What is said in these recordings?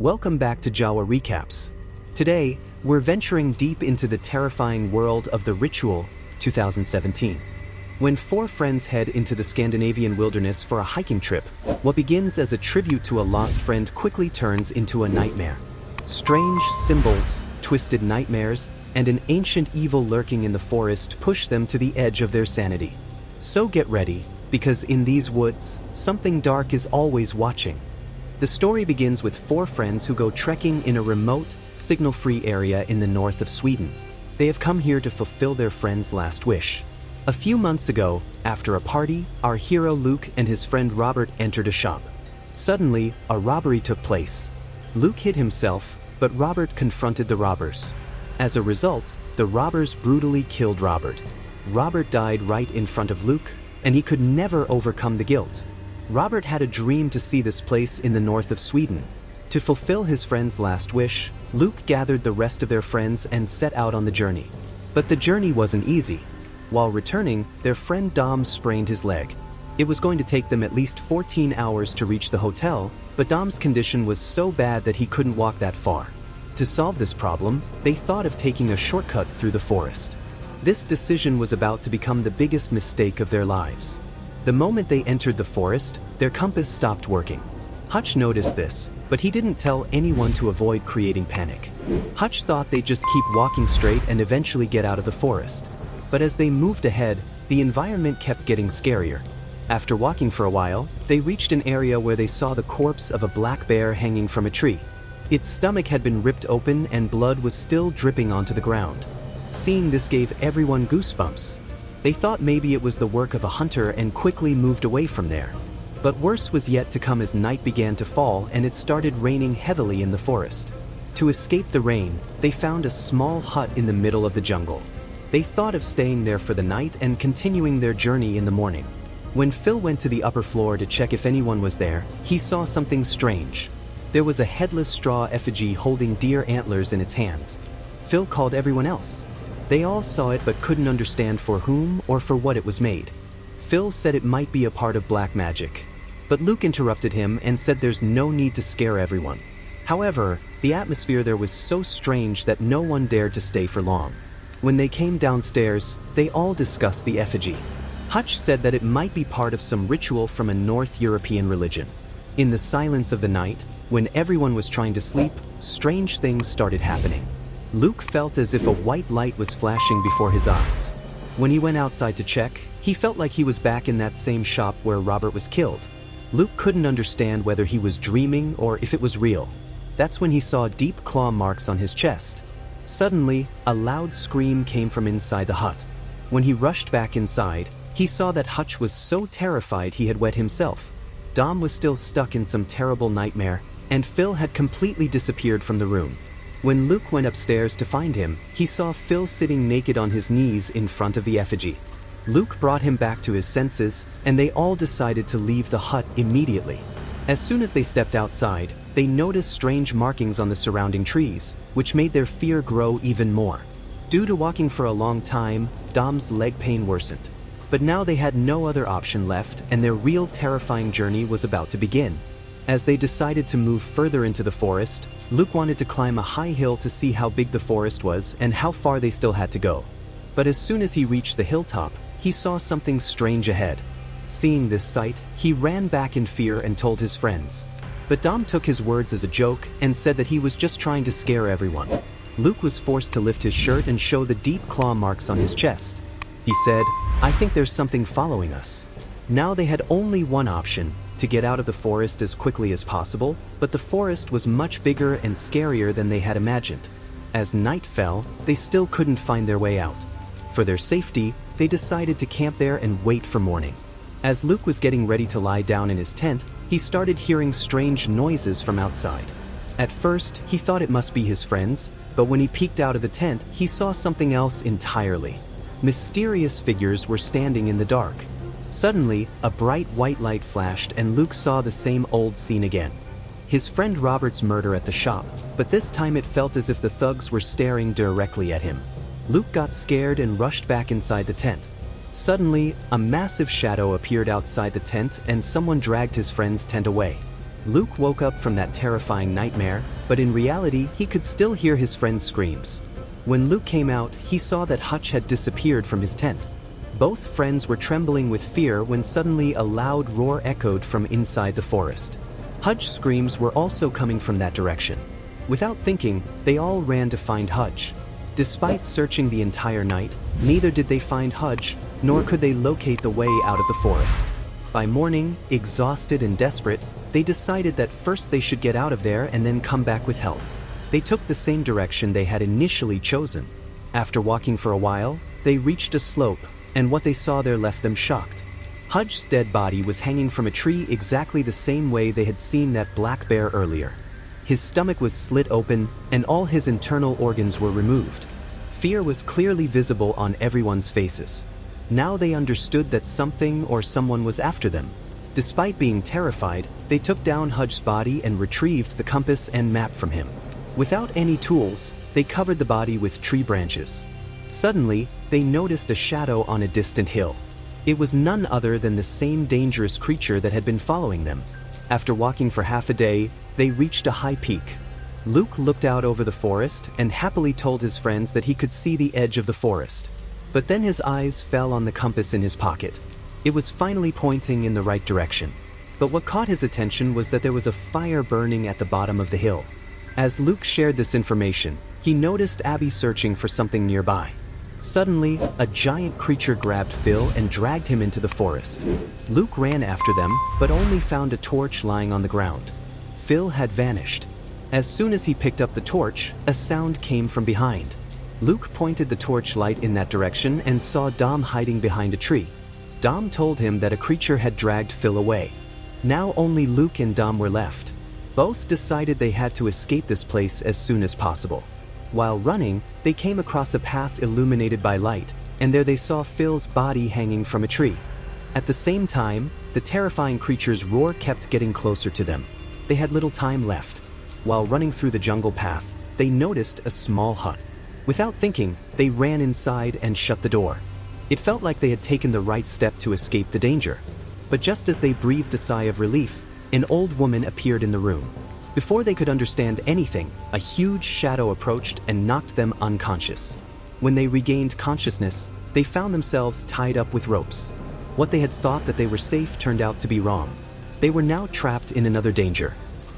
Welcome back to Jawa Recaps. Today, we're venturing deep into the terrifying world of The Ritual 2017. When four friends head into the Scandinavian wilderness for a hiking trip, what begins as a tribute to a lost friend quickly turns into a nightmare. Strange symbols, twisted nightmares, and an ancient evil lurking in the forest push them to the edge of their sanity. So get ready, because in these woods, something dark is always watching. The story begins with four friends who go trekking in a remote, signal-free area in the north of Sweden. They have come here to fulfill their friend's last wish. A few months ago, after a party, our hero Luke and his friend Robert entered a shop. Suddenly, a robbery took place. Luke hid himself, but Robert confronted the robbers. As a result, the robbers brutally killed Robert. Robert died right in front of Luke, and he could never overcome the guilt. Robert had a dream to see this place in the north of Sweden. To fulfill his friend's last wish, Luke gathered the rest of their friends and set out on the journey. But the journey wasn't easy. While returning, their friend Dom sprained his leg. It was going to take them at least 14 hours to reach the hotel, but Dom's condition was so bad that he couldn't walk that far. To solve this problem, they thought of taking a shortcut through the forest. This decision was about to become the biggest mistake of their lives. The moment they entered the forest, their compass stopped working. Hutch noticed this, but he didn't tell anyone to avoid creating panic. Hutch thought they'd just keep walking straight and eventually get out of the forest. But as they moved ahead, the environment kept getting scarier. After walking for a while, they reached an area where they saw the corpse of a black bear hanging from a tree. Its stomach had been ripped open and blood was still dripping onto the ground. Seeing this gave everyone goosebumps. They thought maybe it was the work of a hunter and quickly moved away from there. But worse was yet to come as night began to fall and it started raining heavily in the forest. To escape the rain, they found a small hut in the middle of the jungle. They thought of staying there for the night and continuing their journey in the morning. When Phil went to the upper floor to check if anyone was there, he saw something strange. There was a headless straw effigy holding deer antlers in its hands. Phil called everyone else. They all saw it but couldn't understand for whom or for what it was made. Phil said it might be a part of black magic. But Luke interrupted him and said there's no need to scare everyone. However, the atmosphere there was so strange that no one dared to stay for long. When they came downstairs, they all discussed the effigy. Hutch said that it might be part of some ritual from a North European religion. In the silence of the night, when everyone was trying to sleep, strange things started happening. Luke felt as if a white light was flashing before his eyes. When he went outside to check, he felt like he was back in that same shop where Robert was killed. Luke couldn't understand whether he was dreaming or if it was real. That's when he saw deep claw marks on his chest. Suddenly, a loud scream came from inside the hut. When he rushed back inside, he saw that Hutch was so terrified he had wet himself. Dom was still stuck in some terrible nightmare, and Phil had completely disappeared from the room. When Luke went upstairs to find him, he saw Phil sitting naked on his knees in front of the effigy. Luke brought him back to his senses, and they all decided to leave the hut immediately. As soon as they stepped outside, they noticed strange markings on the surrounding trees, which made their fear grow even more. Due to walking for a long time, Dom's leg pain worsened. But now they had no other option left, and their real terrifying journey was about to begin. As they decided to move further into the forest, Luke wanted to climb a high hill to see how big the forest was and how far they still had to go. But as soon as he reached the hilltop, he saw something strange ahead. Seeing this sight, he ran back in fear and told his friends. But Dom took his words as a joke and said that he was just trying to scare everyone. Luke was forced to lift his shirt and show the deep claw marks on his chest. He said, "I think there's something following us." Now they had only one option, to get out of the forest as quickly as possible, but the forest was much bigger and scarier than they had imagined. As night fell, they still couldn't find their way out. For their safety, they decided to camp there and wait for morning. As Luke was getting ready to lie down in his tent, he started hearing strange noises from outside. At first, he thought it must be his friends, but when he peeked out of the tent, he saw something else entirely. Mysterious figures were standing in the dark. Suddenly, a bright white light flashed and Luke saw the same old scene again. His friend Robert's murder at the shop, but this time it felt as if the thugs were staring directly at him. Luke got scared and rushed back inside the tent. Suddenly, a massive shadow appeared outside the tent and someone dragged his friend's tent away. Luke woke up from that terrifying nightmare, but in reality he could still hear his friend's screams. When Luke came out, he saw that Hutch had disappeared from his tent. Both friends were trembling with fear when suddenly a loud roar echoed from inside the forest. Hutch's screams were also coming from that direction. Without thinking, they all ran to find Hutch. Despite searching the entire night, neither did they find Hutch, nor could they locate the way out of the forest. By morning, exhausted and desperate, they decided that first they should get out of there and then come back with help. They took the same direction they had initially chosen. After walking for a while, they reached a slope, and what they saw there left them shocked. Hutch's dead body was hanging from a tree exactly the same way they had seen that black bear earlier. His stomach was slit open, and all his internal organs were removed. Fear was clearly visible on everyone's faces. Now they understood that something or someone was after them. Despite being terrified, they took down Hutch's body and retrieved the compass and map from him. Without any tools, they covered the body with tree branches. Suddenly, they noticed a shadow on a distant hill. It was none other than the same dangerous creature that had been following them. After walking for half a day, they reached a high peak. Luke looked out over the forest and happily told his friends that he could see the edge of the forest. But then his eyes fell on the compass in his pocket. It was finally pointing in the right direction. But what caught his attention was that there was a fire burning at the bottom of the hill. As Luke shared this information, he noticed Abby searching for something nearby. Suddenly, a giant creature grabbed Phil and dragged him into the forest. Luke ran after them, but only found a torch lying on the ground. Phil had vanished. As soon as he picked up the torch, a sound came from behind. Luke pointed the torch light in that direction and saw Dom hiding behind a tree. Dom told him that a creature had dragged Phil away. Now only Luke and Dom were left. Both decided they had to escape this place as soon as possible. While running, they came across a path illuminated by light, and there they saw Phil's body hanging from a tree. At the same time, the terrifying creature's roar kept getting closer to them. They had little time left. While running through the jungle path, they noticed a small hut. Without thinking, they ran inside and shut the door. It felt like they had taken the right step to escape the danger. But just as they breathed a sigh of relief, an old woman appeared in the room. Before they could understand anything, a huge shadow approached and knocked them unconscious. When they regained consciousness, they found themselves tied up with ropes. What they had thought that they were safe turned out to be wrong. They were now trapped in another danger.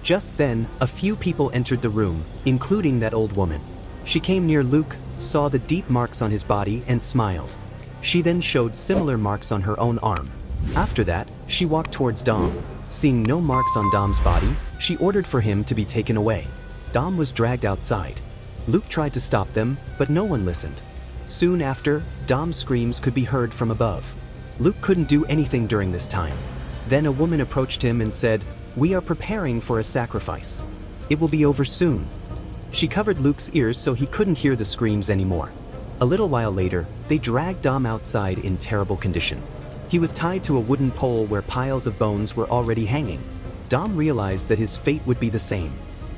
Just then, a few people entered the room, including that old woman. She came near Luke, saw the deep marks on his body, and smiled. She then showed similar marks on her own arm. After that, she walked towards Dom. Seeing no marks on Dom's body, she ordered for him to be taken away. Dom was dragged outside. Luke tried to stop them, but no one listened. Soon after, Dom's screams could be heard from above. Luke couldn't do anything during this time. Then a woman approached him and said, "We are preparing for a sacrifice. It will be over soon." She covered Luke's ears so he couldn't hear the screams anymore. A little while later, they dragged Dom outside in terrible condition. He was tied to a wooden pole where piles of bones were already hanging. Dom realized that his fate would be the same.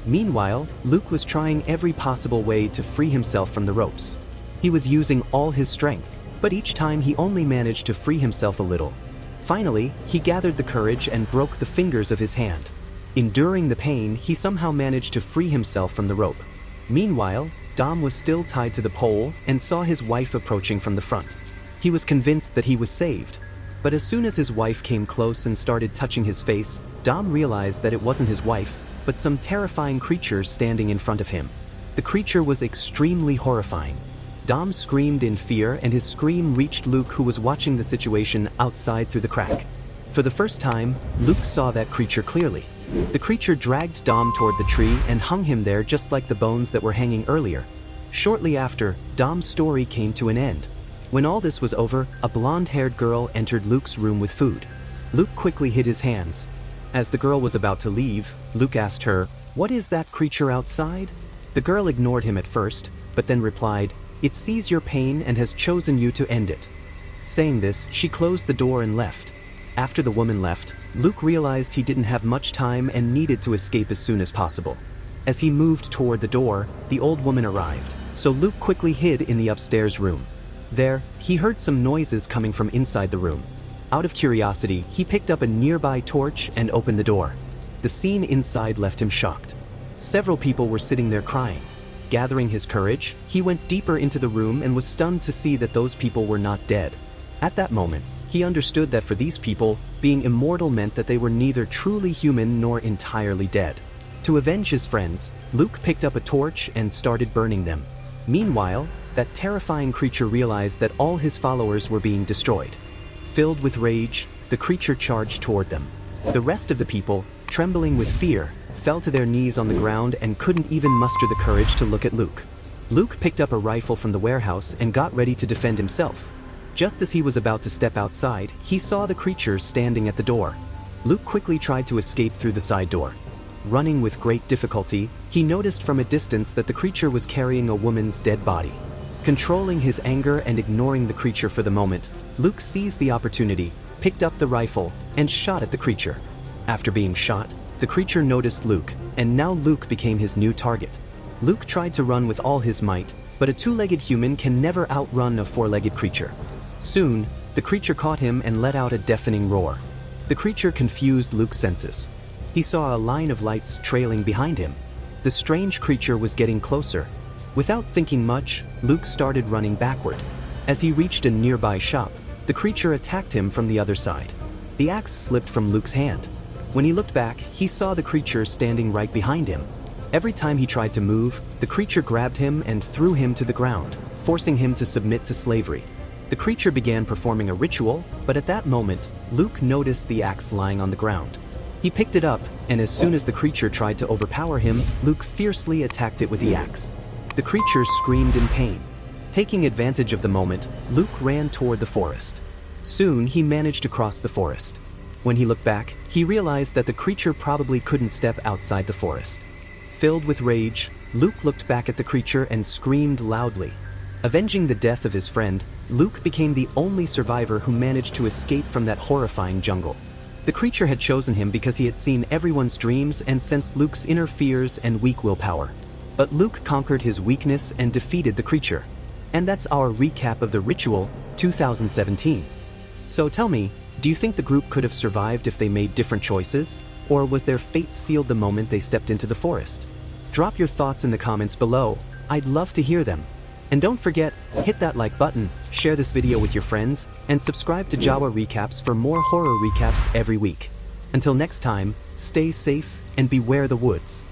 Meanwhile, Luke was trying every possible way to free himself from the ropes. He was using all his strength, but each time he only managed to free himself a little. Finally, he gathered the courage and broke the fingers of his hand. Enduring the pain, he somehow managed to free himself from the rope. Meanwhile, Dom was still tied to the pole and saw his wife approaching from the front. He was convinced that he was saved. But as soon as his wife came close and started touching his face, Dom realized that it wasn't his wife, but some terrifying creature standing in front of him. The creature was extremely horrifying. Dom screamed in fear, and his scream reached Luke, who was watching the situation outside through the crack. For the first time, Luke saw that creature clearly. The creature dragged Dom toward the tree and hung him there just like the bones that were hanging earlier. Shortly after, Dom's story came to an end. When all this was over, a blonde-haired girl entered Luke's room with food. Luke quickly hid his hands. As the girl was about to leave, Luke asked her, "What is that creature outside?" The girl ignored him at first, but then replied, "It sees your pain and has chosen you to end it." Saying this, she closed the door and left. After the woman left, Luke realized he didn't have much time and needed to escape as soon as possible. As he moved toward the door, the old woman arrived, so Luke quickly hid in the upstairs room. There, he heard some noises coming from inside the room. Out of curiosity, he picked up a nearby torch and opened the door. The scene inside left him shocked. Several people were sitting there crying. Gathering his courage, he went deeper into the room and was stunned to see that those people were not dead. At that moment, he understood that for these people, being immortal meant that they were neither truly human nor entirely dead. To avenge his friends, Luke picked up a torch and started burning them. Meanwhile, that terrifying creature realized that all his followers were being destroyed. Filled with rage, the creature charged toward them. The rest of the people, trembling with fear, fell to their knees on the ground and couldn't even muster the courage to look at Luke. Luke picked up a rifle from the warehouse and got ready to defend himself. Just as he was about to step outside, he saw the creature standing at the door. Luke quickly tried to escape through the side door. Running with great difficulty, he noticed from a distance that the creature was carrying a woman's dead body. Controlling his anger and ignoring the creature for the moment, Luke seized the opportunity, picked up the rifle, and shot at the creature. After being shot, the creature noticed Luke, and now Luke became his new target. Luke tried to run with all his might, but a two-legged human can never outrun a four-legged creature. Soon, the creature caught him and let out a deafening roar. The creature confused Luke's senses. He saw a line of lights trailing behind him. The strange creature was getting closer. Without thinking much, Luke started running backward. As he reached a nearby shop, the creature attacked him from the other side. The axe slipped from Luke's hand. When he looked back, he saw the creature standing right behind him. Every time he tried to move, the creature grabbed him and threw him to the ground, forcing him to submit to slavery. The creature began performing a ritual, but at that moment, Luke noticed the axe lying on the ground. He picked it up, and as soon as the creature tried to overpower him, Luke fiercely attacked it with the axe. The creature screamed in pain. Taking advantage of the moment, Luke ran toward the forest. Soon, he managed to cross the forest. When he looked back, he realized that the creature probably couldn't step outside the forest. Filled with rage, Luke looked back at the creature and screamed loudly. Avenging the death of his friend, Luke became the only survivor who managed to escape from that horrifying jungle. The creature had chosen him because he had seen everyone's dreams and sensed Luke's inner fears and weak willpower. But Luke conquered his weakness and defeated the creature. And that's our recap of the Ritual 2017. So tell me, do you think the group could have survived if they made different choices? Or was their fate sealed the moment they stepped into the forest? Drop your thoughts in the comments below. I'd love to hear them. And don't forget, hit that like button, share this video with your friends, and subscribe to Jawa Recaps for more horror recaps every week. Until next time, stay safe and beware the woods.